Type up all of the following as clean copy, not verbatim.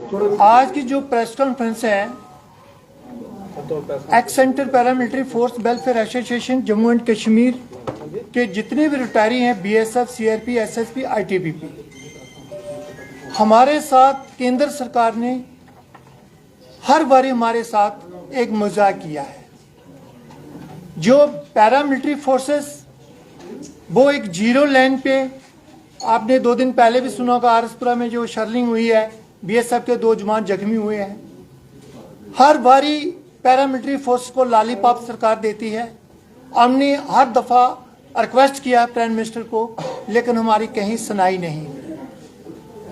आज की जो प्रेस कॉन्फ्रेंस है, x centre paramilitary force welfare association Jammu and Kashmir के जितने भी रिटायरी हैं, बीएसएफ, सीआरपी, एसएसपी, आईटीबीपी, हमारे साथ केंद्र सरकार ने हर बार हमारे साथ एक मजाक किया है। जो पैरामिलिट्री फोर्सेस वो एक जीरो लाइन पे, आपने 2 दिन पहले भी सुना होगा, आरसपुरा में जो शर्लिंग हुई है, बीएसएफ के 2 जवान जख्मी हुए हैं। हर बारी पैरामिलिट्री फोर्स को लॉलीपॉप सरकार देती है। हमने हर दफा रिक्वेस्ट किया प्राइम मिनिस्टर को, लेकिन हमारी कहीं सुनाई नहीं।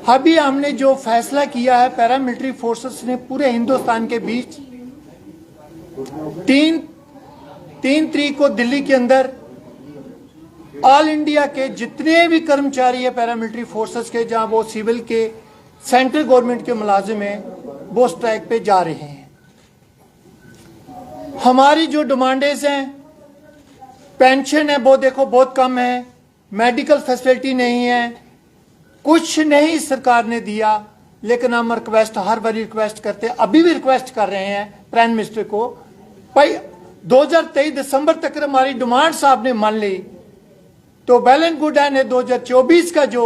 अभी हमने जो फैसला किया है, पैरामिलिट्री फोर्सेस ने पूरे हिंदुस्तान के बीच 3 तारीख को दिल्ली के अंदर ऑल इंडिया के जितने भी कर्मचारी है पैरामिलिट्री फोर्सेस के, जहां वो सिविल के, सेंट्रल गवर्नमेंट के मुलाजिम हैं, वो स्ट्राइक पे जा रहे हैं। हमारी जो डिमांडेज हैं, पेंशन है वो देखो बहुत कम है, मेडिकल फैसिलिटी नहीं है, कुछ नहीं सरकार ने दिया। लेकिन हम रिक्वेस्ट हर बार रिक्वेस्ट करते हैं, अभी भी रिक्वेस्ट कर रहे हैं प्राइम मिनिस्टर को, भाई 2023 दिसंबर तक हमारी डिमांड साहब ने मान ली तो वेल एंड गुड है। 2024 का जो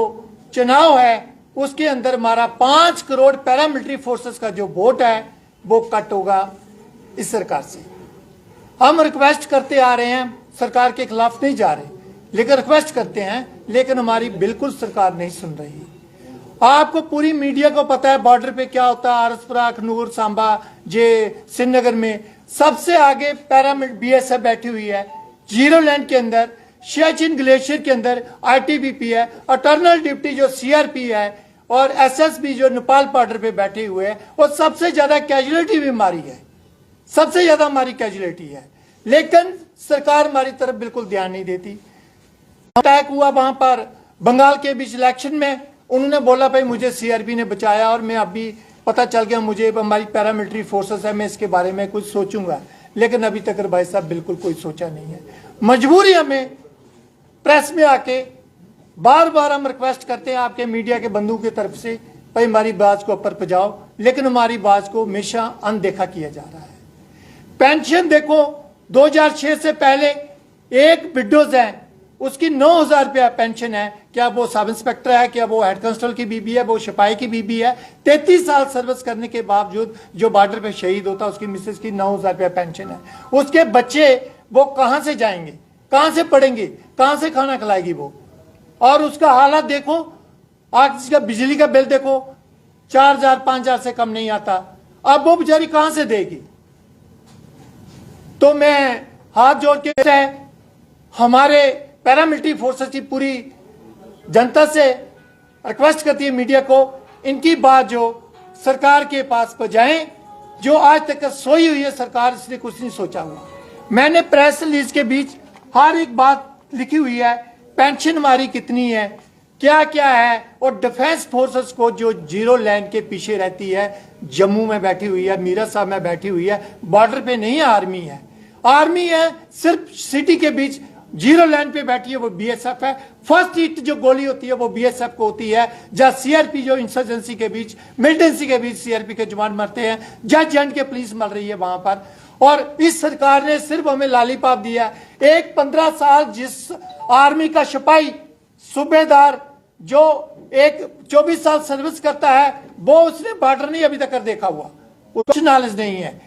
चुनाव है उसके अंदर हमारा 5 करोड़ पैरामिलिट्री फोर्सेस का जो वोट है वो कट होगा इस सरकार से। हम रिक्वेस्ट करते आ रहे हैं, सरकार के खिलाफ नहीं जा रहे, लेकिन रिक्वेस्ट करते हैं, लेकिन हमारी बिल्कुल सरकार नहीं सुन रही। आपको पूरी मीडिया को पता है बॉर्डर पे क्या होता है, आरसपुरा, अखनूर, सांबा, जे श्रीनगर में सबसे आगे पैरामिलिट्री बीएसएफ बैठी हुई है। जीरो लैंड के अंदर, सियाचिन ग्लेशियर के अंदर आईटीबीपी है, अटर्नल डिप्टी जो सीआरपी है, और एसएसबी जो नेपाल बॉर्डर पे बैठे हुए हैं। और सबसे ज्यादा कैजुअलिटी भी हमारी है, सबसे ज्यादा हमारी कैजुअलिटी है, लेकिन सरकार हमारी तरफ बिल्कुल ध्यान नहीं देती। अटैक हुआ वहां पर बंगाल के बीच इलेक्शन में, उन्होंने बोला भाई मुझे सीआरपी ने बचाया, और मैं अभी पता चल गया मुझे हमारी पैरामिलिट्री फोर्सेस है, मैं इसके बारे में कुछ सोचूंगा। लेकिन अभी तक भाई साहब बिल्कुल कोई सोचा नहीं है। मजबूरी हमें प्रेस में आके बार बार हम रिक्वेस्ट करते हैं आपके मीडिया के बंधु की तरफ से, भाई हमारी बात को ऊपर पहुंचाओ, लेकिन हमारी बात को हमेशा अनदेखा किया जा रहा है। पेंशन देखो, 2006 से पहले एक विडोज है, उसकी 9,000 रुपया पेंशन है। क्या वो सब इंस्पेक्टर है, क्या वो हेड कांस्टेबल की बीबी है, वो सिपाही की बीबी है। 33 साल सर्विस करने के बावजूद जो बॉर्डर पे शहीद होता है उसकी मिसेज की 9,000 रुपया पेंशन है। उसके बच्चे वो कहां से जाएंगे, कहां से पढ़ेंगे, कहां से खाना खिलाएगी वो। और उसका हालत देखो, आज इसका बिजली का बिल देखो, 4,000 5,000 से कम नहीं आता। अब वो बेचारी कहां से देगी। तो मैं हाथ जोड़ के हमारे पैरामिलिट्री फोर्सेस की पूरी जनता से रिक्वेस्ट करती है, मीडिया को, इनकी बात जो सरकार के पास पहुंचाएं। जो आज तक सोई हुई है सरकार, इसने कुछ नहीं सोचा हुआ। मैंने प्रेस रिलीज के बीच हर एक बात लिखी हुई है, पेंशन हमारी कितनी है, क्या क्या है। और डिफेंस फोर्सेस को जो जीरो लाइन के पीछे रहती है, जम्मू में बैठी हुई है, मीरत साहब में बैठी हुई है, बॉर्डर पे नहीं आर्मी है, आर्मी है सिर्फ सिटी के बीच जीरो लाइन पे बैठी है, वो बीएसएफ है। फर्स्ट हिट जो गोली होती है वो बीएसएफ को होती है। जहां सीआरपी जो इंसर्जेंसी के बीच, मिलिटेंसी के बीच सीआरपी के जवान मरते हैं, जज एंड के पुलिस मर रही है वहां पर। और इस सरकार ने सिर्फ हमें लॉलीपॉप दिया। एक 15 साल जिस आर्मी का सिपाही सूबेदार जो एक 24 साल सर्विस करता है, वो उसने बॉर्डर नहीं अभी तक देखा हुआ, कुछ नॉलेज नहीं है।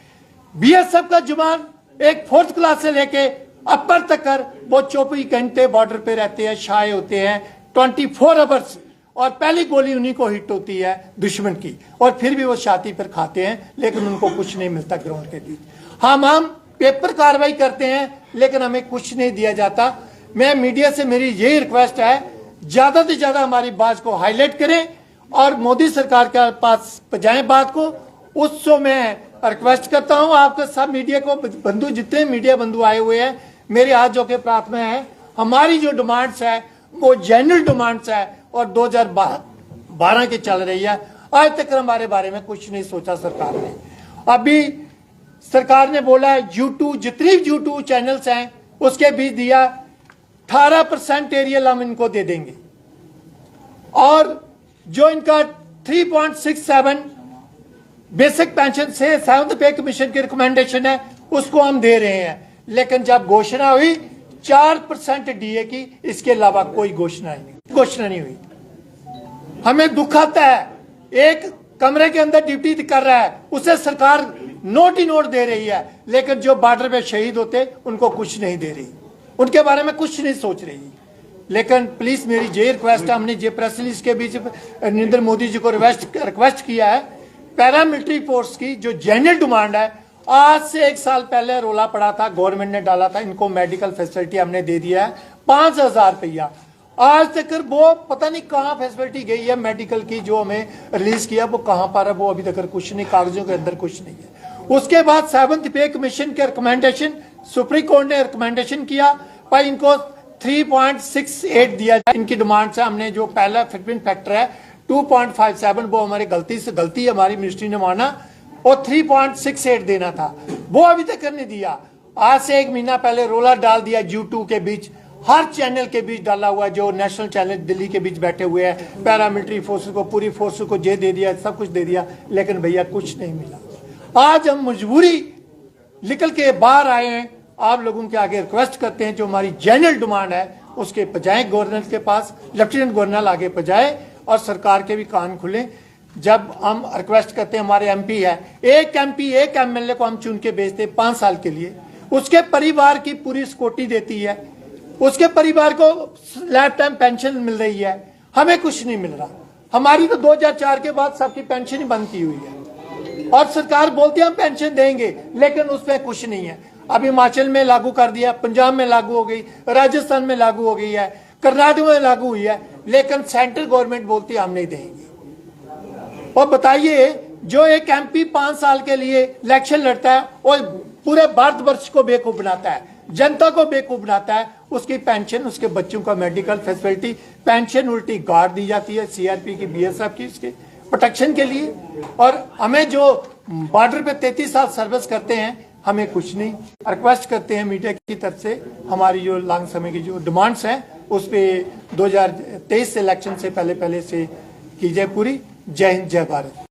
बीएसएफ का जवान एक 4th क्लास से लेके अपर तक कर वो 24 घंटे बॉर्डर पे रहते हैं, शाये होते हैं 24 आवर्स, और पहली गोली उन्हीं को हिट होती है दुश्मन की, और फिर भी वो छाती पर खाते हैं, लेकिन उनको कुछ नहीं मिलता ग्राउंड के बीच। हम पेपर कार्रवाई करते हैं, लेकिन हमें कुछ नहीं दिया जाता। मैं मीडिया से मेरी यही रिक्वेस्ट है, ज्यादा से ज्यादा हमारी बात को हाईलाइट करें और मोदी सरकार के पास पहुंचाएं बात को। उससे मैं रिक्वेस्ट करता हूं आपके सब मीडिया को बंधु, जितने मीडिया बंधु आए हुए हैं, मेरे हाथ जो के प्रार्थना है, हमारी जो डिमांड्स है वो जेन्युइन डिमांड्स है, और 2012 की चल रही है। आज तक हमारे बारे में कुछ नहीं सोचा सरकार ने। अभी सरकार ने बोला है YouTube, जितनी YouTube चैनल्स हैं उसके बीच दिया 18% एरियल हम इनको दे देंगे, और जो इनका 3.67 बेसिक पेंशन से 7th पे कमीशन की रिकमेंडेशन है, उसको हम दे रहे हैं। लेकिन जब घोषणा हुई 4% डीए की, इसके अलावा कोई घोषणा नहीं हुई। हमें दुख आता है, एक कमरे के अंदर ड्यूटी कर रहा है, उसे सरकार नोट ही नोट दे रही है, लेकिन जो बॉर्डर पे शहीद होते उनको कुछ नहीं दे रही, उनके बारे में कुछ नहीं सोच रही। लेकिन प्लीज मेरी ये रिक्वेस्ट है, हमने ये प्रेस रिलीज के बीच नरेंद्र मोदी जी को रिक्वेस्ट किया है, पैरामिलिट्री फोर्स की जो जेन्युइन डिमांड है, आज से 1 साल पहले रोला पड़ा था, गवर्नमेंट ने डाला था, इनको मेडिकल फैसिलिटी हमने दे दिया है 5000 रुपया। आज तक वो पता नहीं कहाँ फैसिलिटी गई है मेडिकल की, जो हमें रिलीज किया वो कहाँ पर है, वो अभी तक कुछ नहीं, कागजों के अंदर कुछ नहीं है। उसके बाद 7th पे कमीशन के रिकमेंडेशन, सुप्रीम कोर्ट ने रिकमेंडेशन किया भाई इनको 3.68 दिया जाए। इनकी डिमांड से हमने जो पहला फिटमेंट फैक्टर है 2.57, वो हमारी गलती हमारी मिनिस्ट्री ने माना, और 3.68 देना था, वो अभी तक नहीं दिया। आज से 1 महीना पहले रोलर डाल दिया U2 के बीच, हर चैनल के बीच डाला हुआ है, जो नेशनल चैनल दिल्ली के बीच बैठे हुए हैं, पैरामिलिट्री फोर्सेस को, पूरी फोर्स को जे दे दिया, सब कुछ दे दिया, लेकिन भैया कुछ नहीं मिला। आज हम मजबूरी निकल के बाहर आए हैं, आप लोगों के आगे रिक्वेस्ट करते हैं, जो हमारी जेन्युइन डिमांड है उसके पजाए गवर्नर के पास, लेफ्टिनेंट गवर्नर आगे पजाए और सरकार के भी कान खुले। जब हम रिक्वेस्ट करते हैं, हमारे MP है, एक MLA को हम चुन के भेजते 5 साल के लिए, उसके परिवार की पूरी सिक्योरिटी देती है, उसके परिवार को लाइफ टाइम पेंशन मिल रही है, हमें कुछ नहीं मिल रहा। हमारी तो 2004 के बाद सबकी पेंशन ही बंद की हुई है, और सरकार बोलती है हम पेंशन देंगे, लेकिन उसमें कुछ नहीं है। अभी हिमाचल में लागू कर दिया, पंजाब में लागू हो गई, राजस्थान में लागू हो गई है, कर्नाटक में लागू हुई है, लेकिन सेंट्रल गवर्नमेंट बोलती है हम नहीं देंगे। और बताइए, जो एक MP 5 साल के लिए इलेक्शन लड़ता है और पूरे भारतवर्ष को बेवकूफ बनाता है, जनता को बेवकूफ बनाता है, उसकी पेंशन, उसके बच्चों का मेडिकल फैसिलिटी, पेंशन उल्टी गार्ड दी जाती है CRP की, BSF की, उसके प्रोटेक्शन के लिए। और हमें जो बॉर्डर पे 33 साल सर्विस करते हैं, हमें कुछ नहीं। रिक्वेस्ट करते हैं मीडिया की तरफ से, हमारी जो लंग समय की जो डिमांड्स हैं उस पर 2023 से इलेक्शन से पहले से कीजिए पूरी। जय हिंद, जय भारत।